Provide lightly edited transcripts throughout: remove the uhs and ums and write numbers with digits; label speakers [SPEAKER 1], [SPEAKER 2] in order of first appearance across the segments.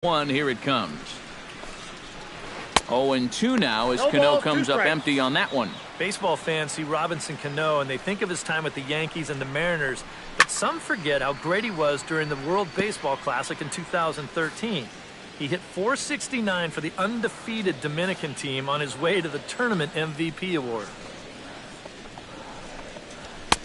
[SPEAKER 1] 1, here it comes. 0-2 now as Cano comes up empty on that one.
[SPEAKER 2] Baseball fans see Robinson Cano and they think of his time with the Yankees and the Mariners, but some forget how great he was during the World Baseball Classic in 2013. He hit .469 for the undefeated Dominican team on his way to the tournament MVP award.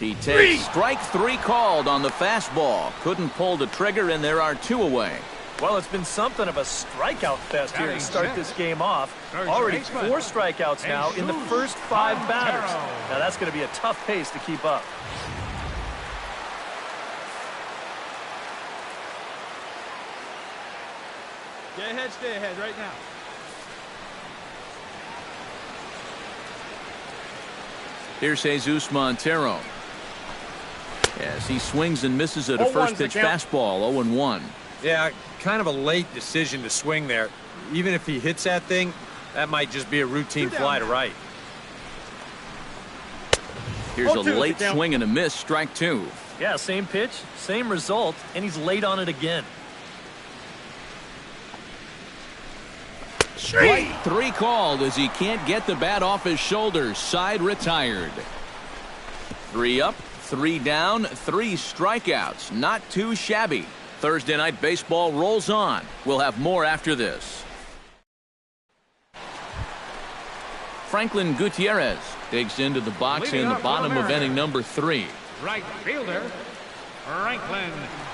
[SPEAKER 1] He takes strike 3 called on the fastball. Couldn't pull the trigger, and there are 2 away.
[SPEAKER 2] Well, it's been something of a strikeout fest here to start this game off. Already 4 strikeouts now in the first 5 batters. Now that's going to be a tough pace to keep up.
[SPEAKER 3] Get ahead, stay ahead right now.
[SPEAKER 1] Here's Jesus Montero. As he swings and misses at a first pitch fastball, 0-1.
[SPEAKER 4] Yeah, kind of a late decision to swing there. Even if he hits that thing, that might just be a routine fly to right.
[SPEAKER 1] Here's a late swing and a miss, strike 2.
[SPEAKER 2] Yeah, same pitch, same result, and he's late on it again.
[SPEAKER 1] Strike 3 called as he can't get the bat off his shoulders. Side retired. 3 up, 3 down, 3 strikeouts. Not too shabby. Thursday Night Baseball rolls on. We'll have more after this. Franklin Gutierrez digs into the box in the bottom of inning number 3.
[SPEAKER 3] Right fielder, Franklin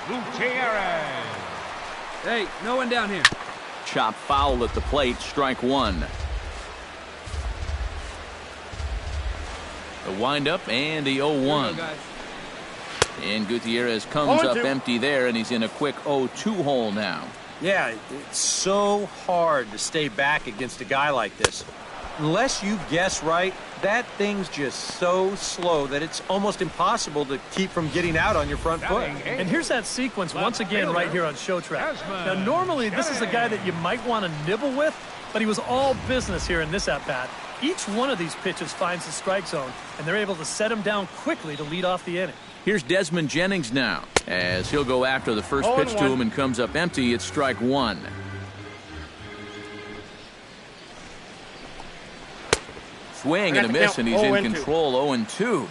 [SPEAKER 3] Gutierrez.
[SPEAKER 5] Hey, no one down here.
[SPEAKER 1] Chop foul at the plate, strike 1. The windup and the 0-1. And Gutierrez comes up empty there, and he's in a quick 0-2 hole now.
[SPEAKER 4] Yeah, it's so hard to stay back against a guy like this. Unless you guess right, that thing's just so slow that it's almost impossible to keep from getting out on your front foot.
[SPEAKER 2] And here's that sequence once again right here on Show Track. Now, normally this is a guy that you might want to nibble with, but he was all business here in this at-bat. Each one of these pitches finds the strike zone, and they're able to set him down quickly to lead off the inning.
[SPEAKER 1] Here's Desmond Jennings now, as he'll go after the first pitch to him and comes up empty. It's strike 1. Swing and a miss, and he's in control. 0-2.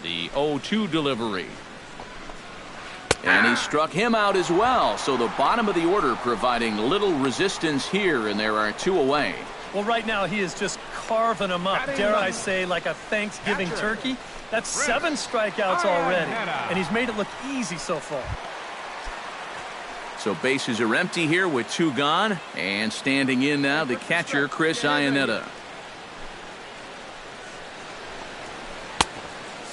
[SPEAKER 1] The 0-2 delivery. And he struck him out as well. So the bottom of the order providing little resistance here, and there are 2 away.
[SPEAKER 2] Well, right now he is just carving them up, dare I say, like a Thanksgiving turkey. That's 7 strikeouts already, and he's made it look easy so far.
[SPEAKER 1] So bases are empty here with 2 gone, and standing in now the catcher, Chris Iannetta.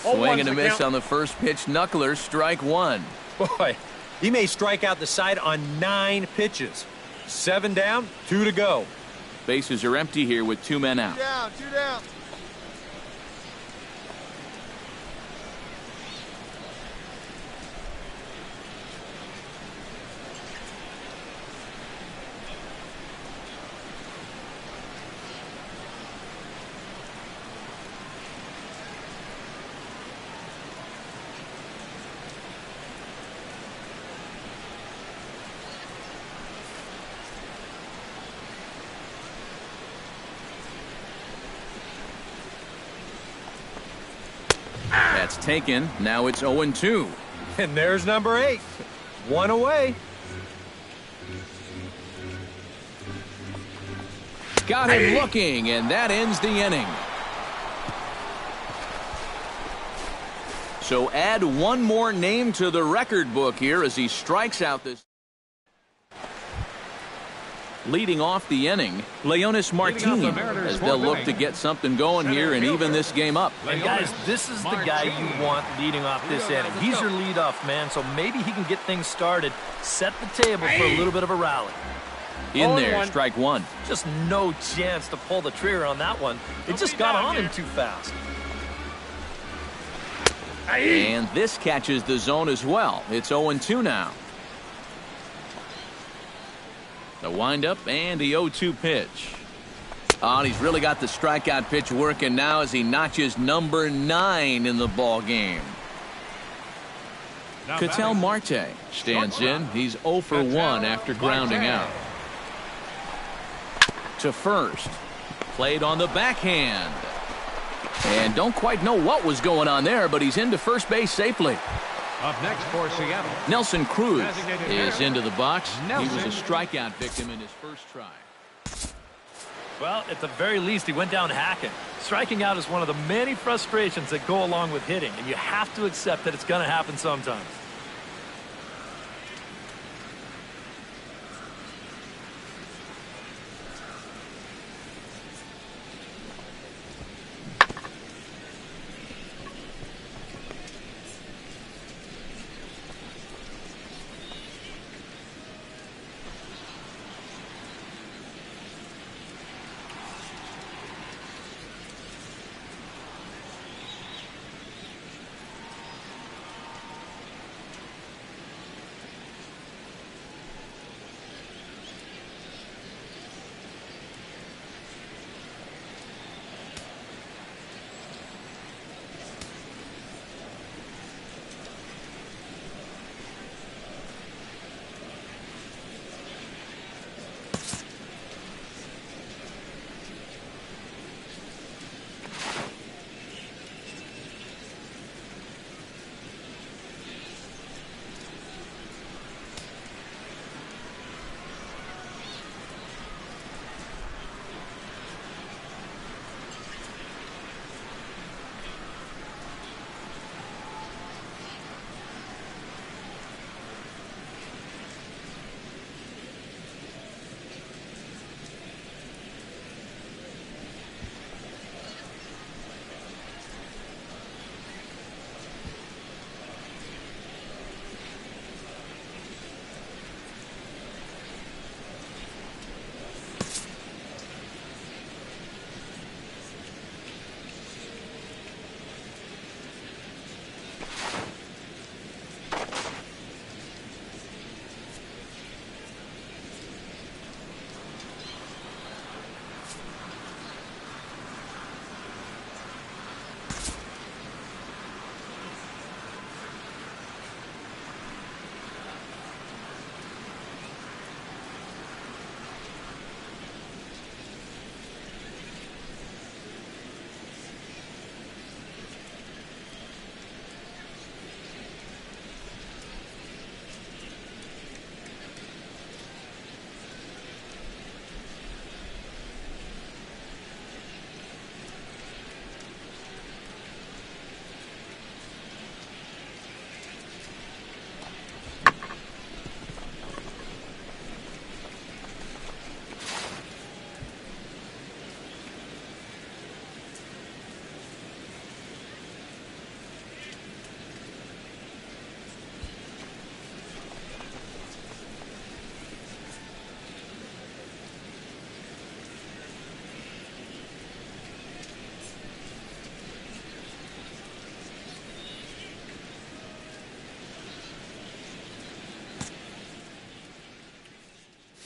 [SPEAKER 1] Swing and a miss on the first pitch, knuckler, strike 1.
[SPEAKER 4] Boy, he may strike out the side on 9 pitches. 7 down, 2 to go.
[SPEAKER 1] Bases are empty here with 2 men out.
[SPEAKER 3] 2 down.
[SPEAKER 1] That's taken. Now it's 0-2.
[SPEAKER 4] And there's number 8. 1 away.
[SPEAKER 1] Got him looking, and that ends the inning. So add 1 more name to the record book here as he strikes out this. Leading off the inning, Leonis Martin, as they'll look to get something going here and even this game up.
[SPEAKER 2] And guys, this is the guy you want leading off this inning. He's your leadoff man, so maybe he can get things started, set the table for a little bit of a rally.
[SPEAKER 1] In there, strike 1.
[SPEAKER 2] Just no chance to pull the trigger on that one. It just got on him too fast.
[SPEAKER 1] And this catches the zone as well. It's 0-2 now. The windup and the 0-2 pitch. Oh, and he's really got the strikeout pitch working now as he notches number 9 in the ball game. Ketel Marte stands in. He's 0 for 1 after grounding out. To first. Played on the backhand. And don't quite know what was going on there, but he's into first base safely.
[SPEAKER 3] Up next for Seattle,
[SPEAKER 1] Nelson Cruz
[SPEAKER 3] Designated
[SPEAKER 1] is
[SPEAKER 3] hitter,
[SPEAKER 1] into the box. He was
[SPEAKER 3] Nelson.
[SPEAKER 1] a strikeout victim in his first try.
[SPEAKER 2] Well, at the very least, he went down hacking. Striking out is one of the many frustrations that go along with hitting, and you have to accept that it's going to happen sometimes.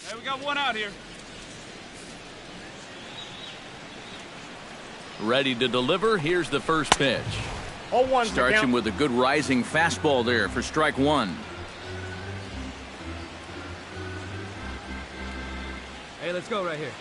[SPEAKER 3] Hey, we got one out here.
[SPEAKER 1] Ready to deliver. Here's the first pitch.
[SPEAKER 6] 0-1.
[SPEAKER 1] Starts him with a good rising fastball there for strike one.
[SPEAKER 5] Hey, let's go right here.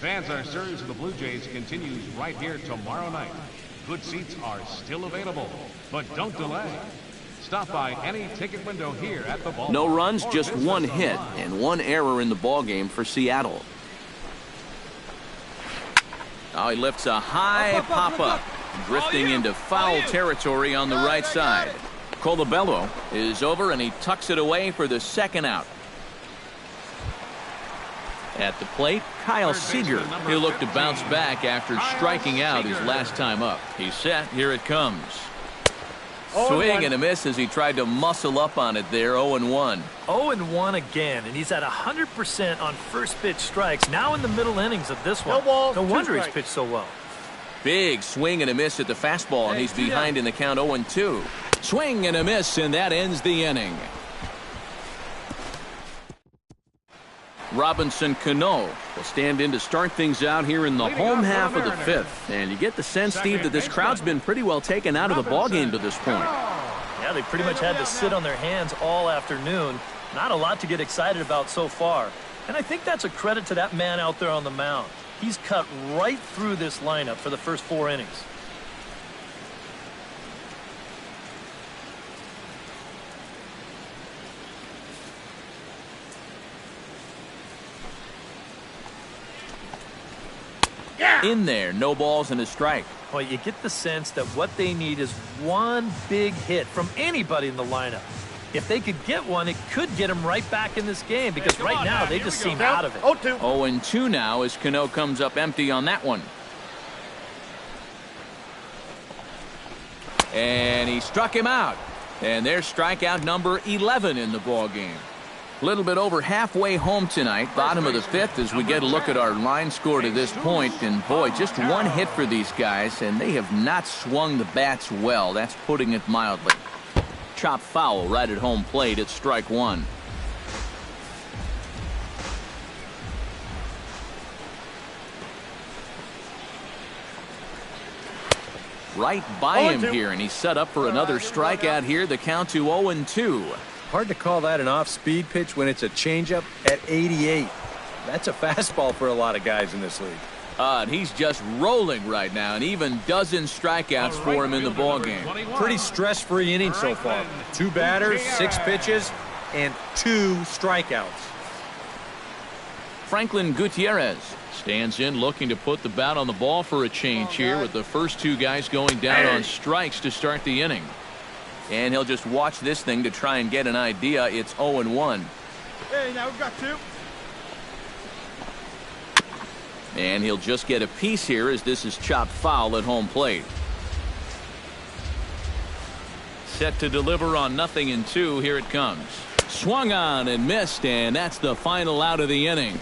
[SPEAKER 3] Fans, our series of the Blue Jays continues right here tomorrow night. Good seats are still available, but don't delay. Stop by any ticket window here at the ballpark.
[SPEAKER 1] No runs,
[SPEAKER 3] or
[SPEAKER 1] just
[SPEAKER 3] visit
[SPEAKER 1] one
[SPEAKER 3] us
[SPEAKER 1] hit
[SPEAKER 3] online.
[SPEAKER 1] and one error in the ballgame for Seattle. Now he lifts a high pop-up, drifting into foul territory on the right side. Colabello is over, and he tucks it away for the second out. At the plate, Kyle Seager. He'll look to bounce back after striking out his last time up. He's set. Here it comes. Swing and a miss as he tried to muscle up on it there. 0-1.
[SPEAKER 2] 0-1 again, and he's at 100% on first pitch strikes. Now in the middle innings of this one. No wonder he's pitched so well.
[SPEAKER 1] Big swing and a miss at the fastball, and he's behind in the count 0-2. Swing and a miss, and that ends the inning. Robinson Cano will stand in to start things out here in the home half of the fifth. And you get the sense, Steve, that this crowd's been pretty well taken out of the ballgame to this point.
[SPEAKER 2] Yeah, they pretty much had to sit on their hands all afternoon. Not a lot to get excited about so far. And I think that's a credit to that man out there on the mound. He's cut right through this lineup for the first 4 innings.
[SPEAKER 1] In there, no balls and a strike.
[SPEAKER 2] Well, you get the sense that what they need is one big hit from anybody in the lineup. If they could get one, it could get them right back in this game because right now they just seem out of it.
[SPEAKER 1] 0-2 now as Cano comes up empty on that one. And he struck him out. And there's strikeout number 11 in the ballgame. A little bit over halfway home tonight, bottom of the fifth, as we get a look at our line score to this point. And boy, just one hit for these guys, and they have not swung the bats well. That's putting it mildly. Chop foul right at home plate at strike one. Right by him here, and he's set up for another strikeout here. The count to 0-2.
[SPEAKER 4] Hard to call that an off-speed pitch when it's a changeup at 88. That's a fastball for a lot of guys in this league.
[SPEAKER 1] And he's just rolling right now, and even dozen strikeouts for him in the ballgame.
[SPEAKER 4] Pretty stress-free inning so far. 2 batters, 6 pitches, and 2 strikeouts.
[SPEAKER 1] Franklin Gutierrez stands in looking to put the bat on the ball for a change here with the first 2 guys going down on strikes to start the inning. And he'll just watch this thing to try and get an idea. It's 0-1.
[SPEAKER 6] Hey, now we've got 2.
[SPEAKER 1] And he'll just get a piece here as this is chopped foul at home plate. Set to deliver on 0-2. Here it comes. Swung on and missed, and that's the final out of the inning.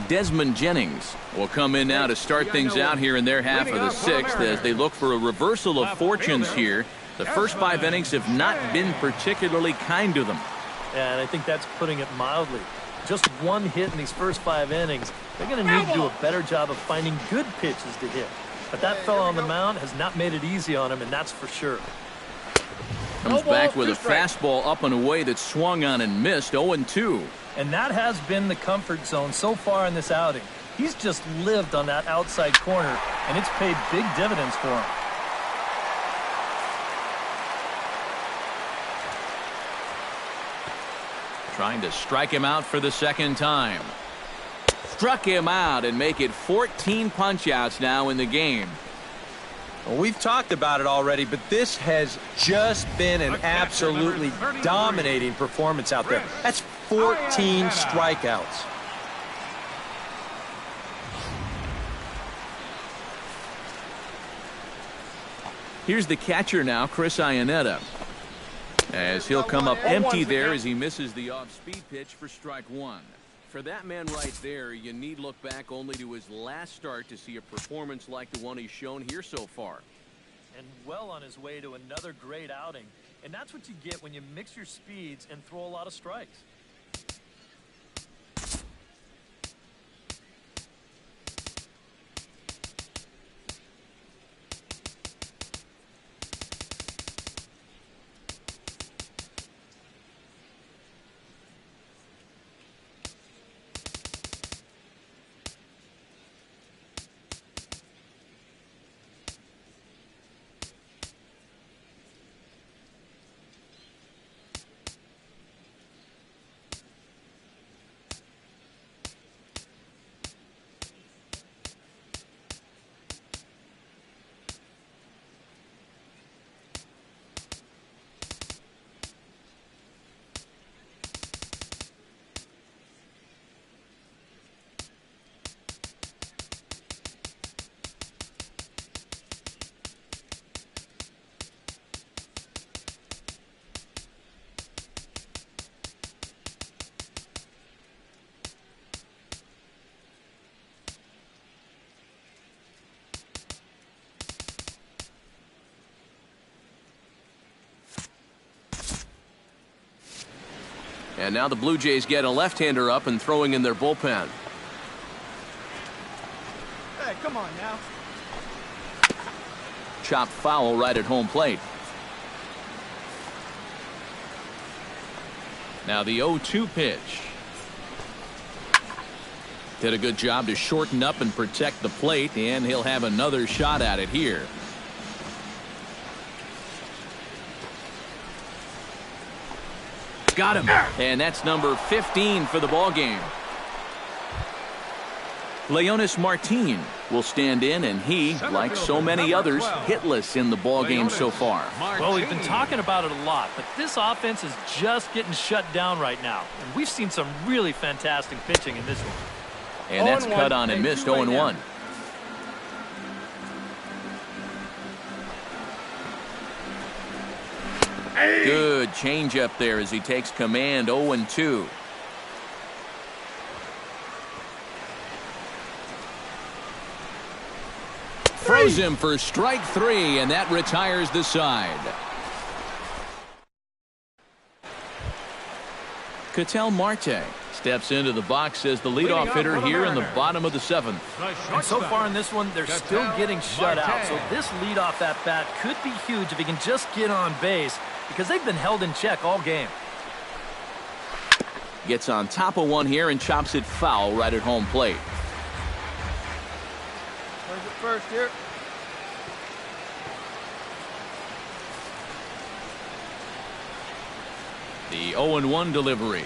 [SPEAKER 1] Desmond Jennings will come in now to start things out here in their half of the sixth as they look for a reversal of fortunes here. The first 5 innings have not been particularly kind to them.
[SPEAKER 2] Yeah, and I think that's putting it mildly. Just 1 hit in these first 5 innings. They're going to need to do a better job of finding good pitches to hit. But that fella on the mound has not made it easy on him, and that's for sure.
[SPEAKER 1] Comes back with a fastball up and away that swung on and missed. 0-2.
[SPEAKER 2] And that has been the comfort zone so far in this outing. He's just lived on that outside corner, and it's paid big dividends for him.
[SPEAKER 1] Trying to strike him out for the second time. Struck him out and make it 14 punch-outs now in the game.
[SPEAKER 4] Well, we've talked about it already, but this has just been an absolutely dominating performance out there. That's 14 strikeouts.
[SPEAKER 1] Here's the catcher now, Chris Iannetta, as he'll come up empty there as he misses the off-speed pitch for strike one. For that man right there, you need look back only to his last start to see a performance like the one he's shown here so far.
[SPEAKER 2] And well on his way to another great outing. And that's what you get when you mix your speeds and throw a lot of strikes.
[SPEAKER 1] And now the Blue Jays get a left-hander up and throwing in their bullpen.
[SPEAKER 6] Hey, come on now.
[SPEAKER 1] Chopped foul right at home plate. Now the 0-2 pitch. Did a good job to shorten up and protect the plate, and he'll have another shot at it here. Got him. And that's number 15 for the ball game. Leonis Martin will stand in, and he, like so many others, hitless in the ball game so far.
[SPEAKER 2] Well, we've been talking about it a lot, but this offense is just getting shut down right now. And we've seen some really fantastic pitching in this one.
[SPEAKER 1] And that's cut on and missed 0-1. Good changeup there as he takes command. 0-2. Throws him for strike 3, and that retires the side. Ketel Marte steps into the box as the leadoff hitter here in the bottom of the 7th.
[SPEAKER 2] And so far in this one, they're still getting shut out. So this leadoff at bat could be huge if he can just get on base, because they've been held in check all game.
[SPEAKER 1] Gets on top of one here and chops it foul right at home plate.
[SPEAKER 6] Where's it first here?
[SPEAKER 1] The 0-1 delivery.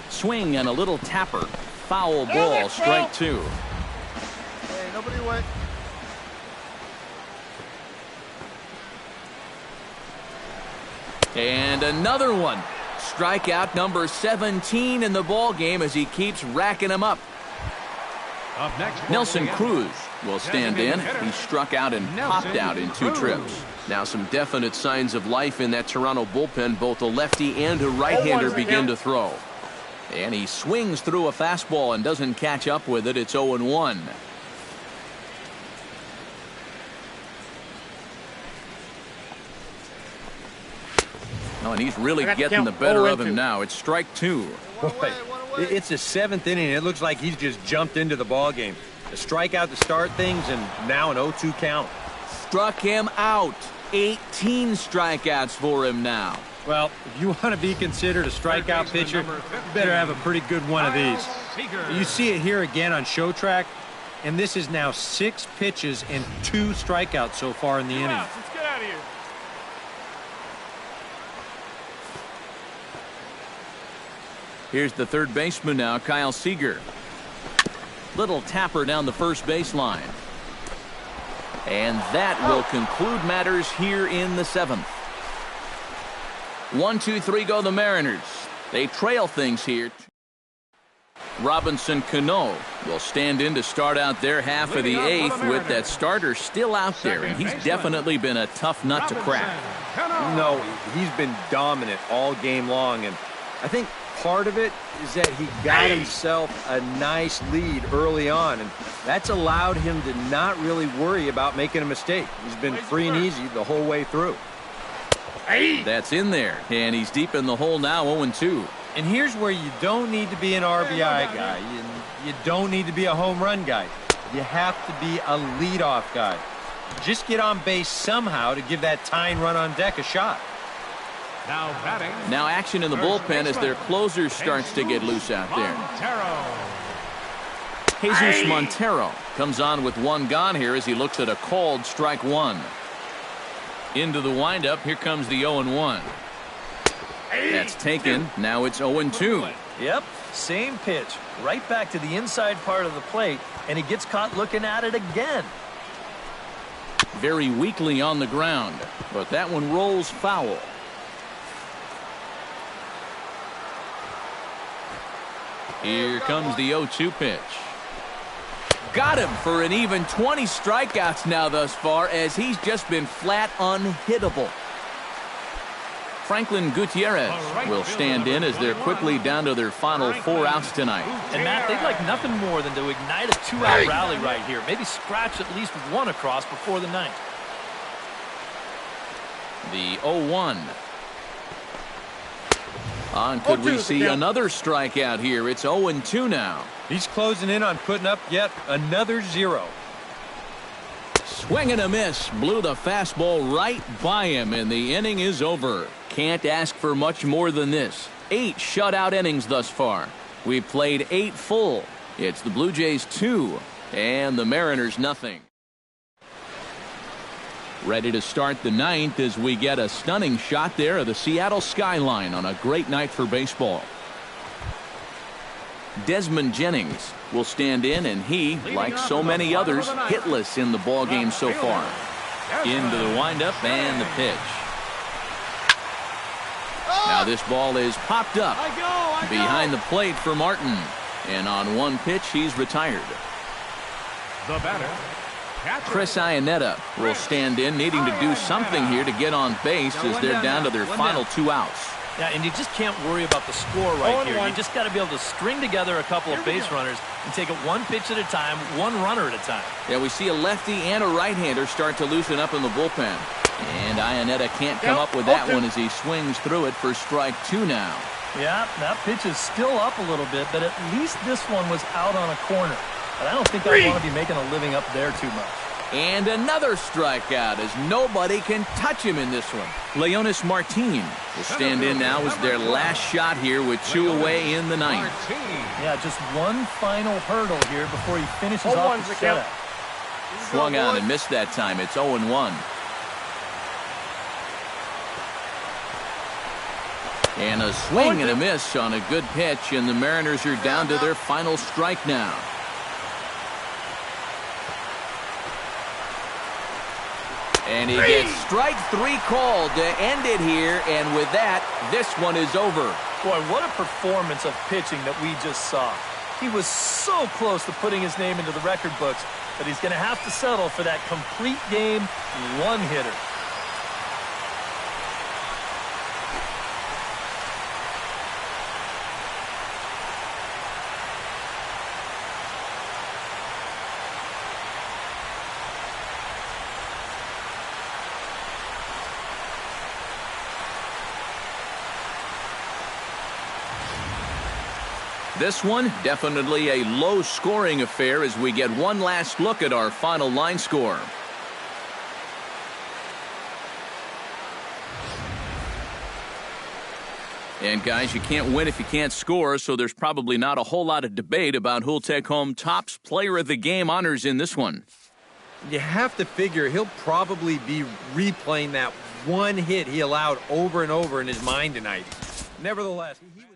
[SPEAKER 1] Swing and a little tapper. Foul ball, strike 2.
[SPEAKER 6] Hey, nobody went.
[SPEAKER 1] And another one. Strikeout number 17 in the ball game as he keeps racking them up.
[SPEAKER 3] Up next,
[SPEAKER 1] Nelson Cruz will stand in. He struck out and popped out in 2 trips. Now some definite signs of life in that Toronto bullpen. Both a lefty and a right-hander begin to throw. And he swings through a fastball and doesn't catch up with it. It's 0-1. Oh, and he's really getting the better of him now. It's strike 2.
[SPEAKER 4] Boy, it's the 7th inning. It looks like he's just jumped into the ball game. A strikeout to start things, and now an 0-2 count.
[SPEAKER 1] Struck him out. 18 strikeouts for him now.
[SPEAKER 4] Well, if you want to be considered a strikeout pitcher, you better have a pretty good one of these. You see it here again on Show Track, and this is now 6 pitches and 2 strikeouts so far in the inning.
[SPEAKER 6] Let's get out of here.
[SPEAKER 1] Here's the third baseman now, Kyle Seager. Little tapper down the first baseline. And that will conclude matters here in the 7th. 1-2-3 go the Mariners. They trail things here. Robinson Cano will stand in to start out their half of the 8th with that starter still out there, and he's definitely been a tough nut to crack.
[SPEAKER 4] No, he's been dominant all game long, and I think part of it is that he got himself a nice lead early on, and that's allowed him to not really worry about making a mistake. He's been free and easy the whole way through.
[SPEAKER 1] That's in there, and he's deep in the hole now, 0-2.
[SPEAKER 4] And here's where you don't need to be an RBI guy. You don't need to be a home run guy. You have to be a leadoff guy. Just get on base somehow to give that tying run on deck a shot.
[SPEAKER 3] Now batting.
[SPEAKER 1] Now action in the bullpen as their closer starts to get loose out there. Jesus Montero comes on with 1 gone here as he looks at a called strike 1. Into the windup. Here comes the 0-1. That's taken. Now it's 0-2.
[SPEAKER 2] Yep, same pitch. Right back to the inside part of the plate, and he gets caught looking at it again.
[SPEAKER 1] Very weakly on the ground, but that one rolls foul. Here comes the 0-2 pitch. Got him for an even 20 strikeouts now thus far, as he's just been flat unhittable. Franklin Gutierrez will stand in as they're quickly down to their final 4 outs tonight.
[SPEAKER 2] And Matt, they'd like nothing more than to ignite a 2-out rally right here. Maybe scratch at least 1 across before the 9th.
[SPEAKER 1] The 0-1. Could we see another strikeout here? It's 0-2 now.
[SPEAKER 4] He's closing in on putting up yet another 0.
[SPEAKER 1] Swing and a miss. Blew the fastball right by him, and the inning is over. Can't ask for much more than this. 8 shutout innings thus far. We've played 8 full. It's the Blue Jays 2 and the Mariners nothing. Ready to start the 9th as we get a stunning shot there of the Seattle skyline on a great night for baseball. Desmond Jennings will stand in, and he, like so many others, hitless in the ballgame so far. Into the windup and the pitch. Now this ball is popped up behind the plate for Martin, and on one pitch he's retired.
[SPEAKER 3] The batter,
[SPEAKER 1] Chris Iannetta will stand in, needing to do something here to get on base as they're down to their final 2 outs.
[SPEAKER 2] Yeah, and you just can't worry about the score right here. You just got to be able to string together a couple of base runners and take it one pitch at a time, one runner at a time.
[SPEAKER 1] Yeah, we see a lefty and a right-hander start to loosen up in the bullpen. And Iannetta can't come up with that one as he swings through it for strike 2 now.
[SPEAKER 2] Yeah, that pitch is still up a little bit, but at least this one was out on a corner. But I don't think I want to be making a living up there too much.
[SPEAKER 1] And another strikeout as nobody can touch him in this one. Leonis Martin will stand in now as their last shot here with 2 away in the 9th.
[SPEAKER 2] Yeah, just one final hurdle here before he finishes off the setup.
[SPEAKER 1] Swung on and missed that time. It's 0-1. And a swing and a miss on a good pitch, and the Mariners are down to their final strike now. And he gets strike 3 called to end it here, and with that, this one is over.
[SPEAKER 2] Boy, what a performance of pitching that we just saw. He was so close to putting his name into the record books, but he's going to have to settle for that complete game one-hitter.
[SPEAKER 1] This one, definitely a low-scoring affair as we get one last look at our final line score. And guys, you can't win if you can't score, so there's probably not a whole lot of debate about who'll take home Topps Player of the Game honors in this one.
[SPEAKER 4] You have to figure he'll probably be replaying that one hit he allowed over and over in his mind tonight. Nevertheless, he was...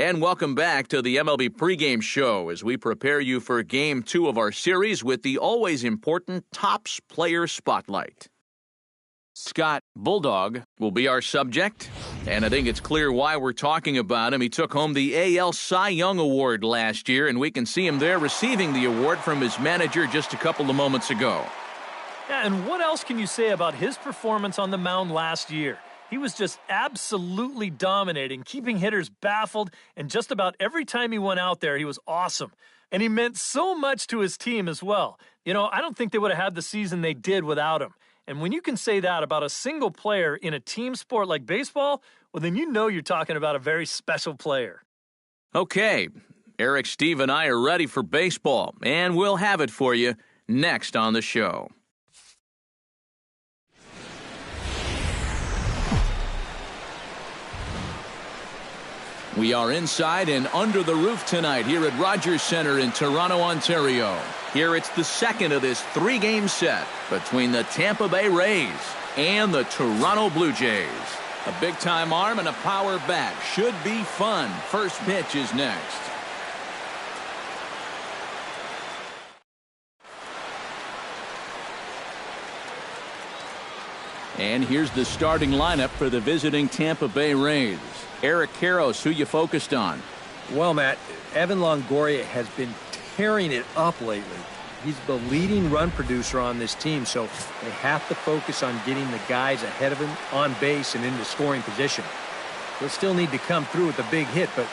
[SPEAKER 1] And welcome back to the MLB pregame show as we prepare you for Game 2 of our series with the always important Topps Player Spotlight. Scott Bulldog will be our subject, and I think it's clear why we're talking about him. He took home the AL Cy Young Award last year, and we can see him there receiving the award from his manager just a couple of moments ago.
[SPEAKER 2] Yeah, and what else can you say about his performance on the mound last year? He was just absolutely dominating, keeping hitters baffled, and just about every time he went out there, he was awesome. And he meant so much to his team as well. You know, I don't think they would have had the season they did without him. And when you can say that about a single player in a team sport like baseball, well, then you know you're talking about a very special player.
[SPEAKER 1] Okay, Eric, Steve, and I are ready for baseball, and we'll have it for you next on the show. We are inside and under the roof tonight here at Rogers Center in Toronto, Ontario. Here it's the second of this three-game set between the Tampa Bay Rays and the Toronto Blue Jays. A big-time arm and a power bat. Should be fun. First pitch is next. And here's the starting lineup for the visiting Tampa Bay Rays. Eric Karros, who you focused on?
[SPEAKER 4] Well, Matt, Evan Longoria has been tearing it up lately. He's the leading run producer on this team, so they have to focus on getting the guys ahead of him on base and into scoring position. He'll still need to come through with a big hit, but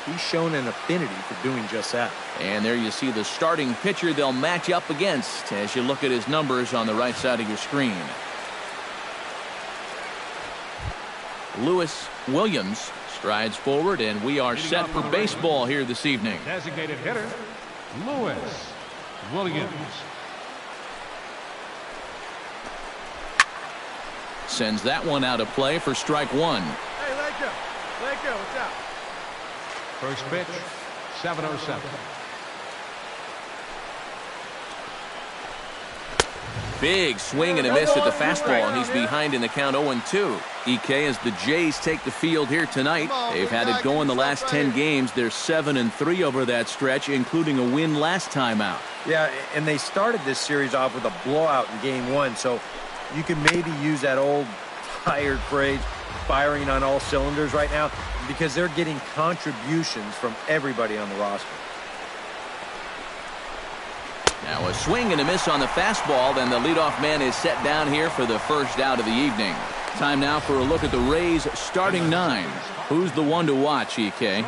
[SPEAKER 4] he's shown an affinity for doing just that. And
[SPEAKER 1] there you see the starting pitcher they'll match up against as you look at his numbers on the right side of your screen. Lewis Williams strides forward, and we are set for baseball here this evening.
[SPEAKER 3] Designated hitter, Lewis Williams.
[SPEAKER 1] Sends that one out of play for strike one.
[SPEAKER 6] Hey, let go. Let go. What's out?
[SPEAKER 3] First pitch, 7:07.
[SPEAKER 1] Big swing and a miss at the fastball, and he's behind in the count 0-2. EK, as the Jays take the field here tonight, they've had it going the last 10 games. They're 7-3 over that stretch, including a win last time out.
[SPEAKER 4] Yeah, and they started this series off with a blowout in Game 1, so you can maybe use that old tired phrase, firing on all cylinders right now, because they're getting contributions from everybody on the roster.
[SPEAKER 1] Now a swing and a miss on the fastball, then the leadoff man is set down here for the first out of the evening. Time now for a look at the Rays' starting nine. Who's the one to watch, EK?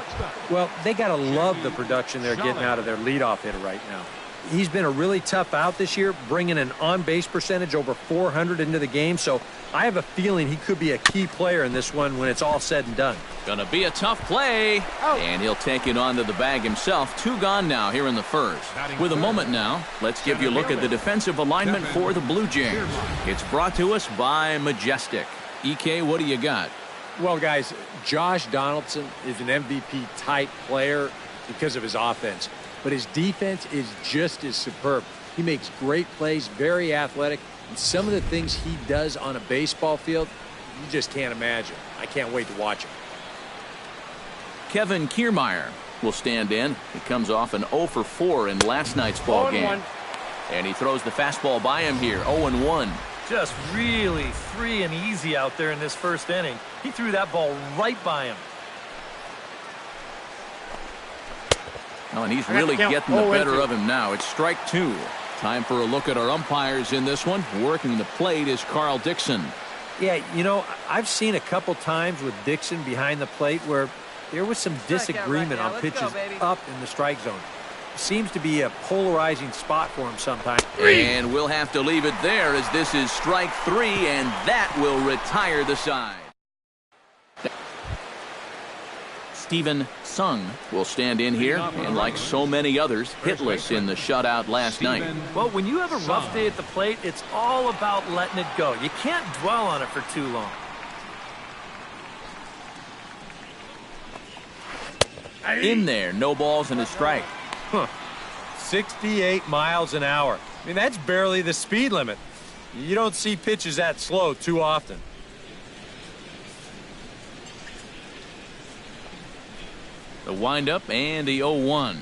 [SPEAKER 4] Well, they got to love the production they're getting out of their leadoff hitter right now. He's been a really tough out this year, bringing an on-base percentage over 400 into the game, so I have a feeling he could be a key player in this one when it's all said and done.
[SPEAKER 1] Gonna be a tough play, and he'll take it onto the bag himself. Two gone now here in the first. With a moment now, let's give you a look at the defensive alignment for the Blue Jays. It's brought to us by Majestic. EK, what do you got?
[SPEAKER 4] Well, guys, Josh Donaldson is an MVP-type player because of his offense, but his defense is just as superb. He makes great plays, very athletic, and some of the things he does on a baseball field, you just can't imagine. I can't wait to watch him.
[SPEAKER 1] Kevin Kiermaier will stand in. He comes off an 0-for-4 in last night's ball game. And he throws the fastball by him here, 0-1.
[SPEAKER 2] Just really free and easy out there in this first inning. He threw that ball right by him.
[SPEAKER 1] Oh, and he's really getting the better of him now. It's strike two. Time for a look at our umpires in this one. Working the plate is Carl Dixon.
[SPEAKER 4] Yeah, you know, I've seen a couple times with Dixon behind the plate where there was some disagreement on pitches up in the strike zone. Seems to be a polarizing spot for him sometimes.
[SPEAKER 1] And we'll have to leave it there as this is strike three, and that will retire the side. Steven Sung will stand in here, and like so many others, hitless in the shutout last night.
[SPEAKER 2] Well, when you have a rough day at the plate, it's all about letting it go. You can't dwell on it for too long.
[SPEAKER 1] In there, no balls and a strike.
[SPEAKER 4] 68 miles an hour. I mean, that's barely the speed limit. You don't see pitches that slow too often.
[SPEAKER 1] The windup and the 0-1.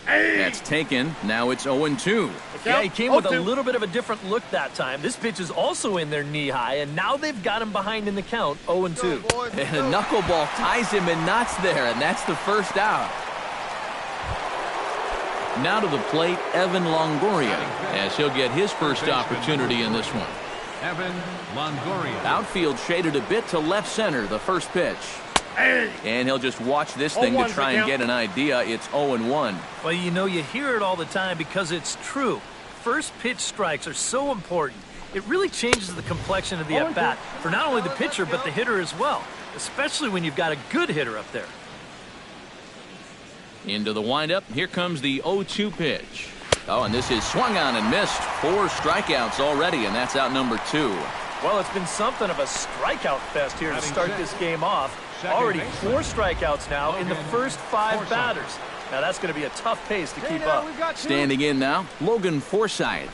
[SPEAKER 1] That's taken. Now it's 0-2.
[SPEAKER 2] Yeah, he came with a little bit of a different look that time. This pitch is also in there knee high, and now they've got him behind in the count, 0-2.
[SPEAKER 1] And a knuckleball ties him in knots there, and that's the first out. Now to the plate, Evan Longoria, as he'll get his first opportunity in this one.
[SPEAKER 3] Evan Longoria.
[SPEAKER 1] Outfield shaded a bit to left center, the first pitch. And he'll just watch this thing to try and get an idea. It's 0-1.
[SPEAKER 2] Well, you know, you hear it all the time because it's true. First pitch strikes are so important. It really changes the complexion of the at-bat for not only the pitcher but the hitter as well, especially when you've got a good hitter up there.
[SPEAKER 1] Into the windup. Here comes the 0-2 pitch. Oh, and this is swung on and missed. 4 strikeouts already, and that's out number 2.
[SPEAKER 2] Well, it's been something of a strikeout fest here to start this game off. Already 4 strikeouts now in the first 5 batters. Now that's going to be a tough pace to keep up.
[SPEAKER 1] Standing in now, Logan Forsythe.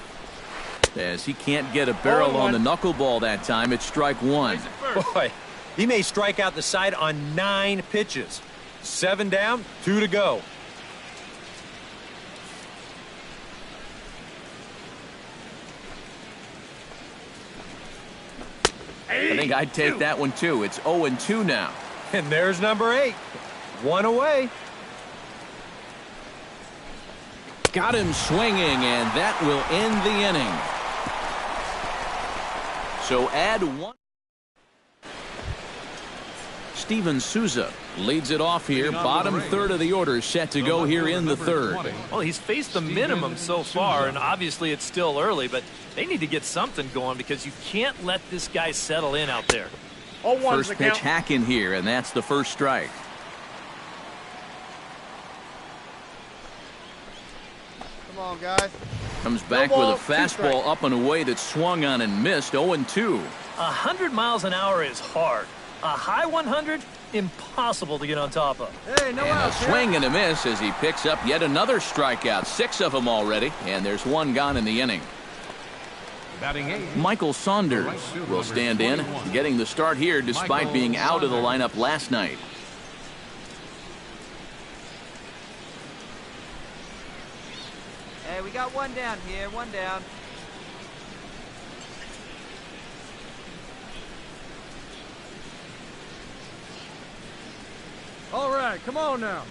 [SPEAKER 1] As he can't get a barrel on the knuckleball that time, it's strike 1.
[SPEAKER 4] Boy, he may strike out the side on 9 pitches. 7 down, 2 to go.
[SPEAKER 1] I think I'd take that one too. It's 0-2 now.
[SPEAKER 4] And there's number 8. 1 away.
[SPEAKER 1] Got him swinging, and that will end the inning. So add 1. Steven Souza leads it off here. Bottom third of the order set to go here in the third.
[SPEAKER 2] Well, he's faced the minimum so far, and obviously it's still early, but they need to get something going because you can't let this guy settle in out there.
[SPEAKER 1] First pitch hack in here, and that's the first strike.
[SPEAKER 6] Come on, guys.
[SPEAKER 1] Comes back with a fastball up and away that swung on and missed. 0-2.
[SPEAKER 2] 100 miles an hour is hard. A high 100, impossible to get on top of.
[SPEAKER 6] Hey, no
[SPEAKER 1] And a
[SPEAKER 6] outs,
[SPEAKER 1] swing and a miss as he picks up yet another strikeout. 6 of them already, and there's 1 gone in the inning.
[SPEAKER 3] Batting 8.
[SPEAKER 1] Michael Saunders will stand in, getting the start here despite being out of the lineup last night.
[SPEAKER 7] Hey, we got 1 down here, 1 down.
[SPEAKER 6] All right, come on now.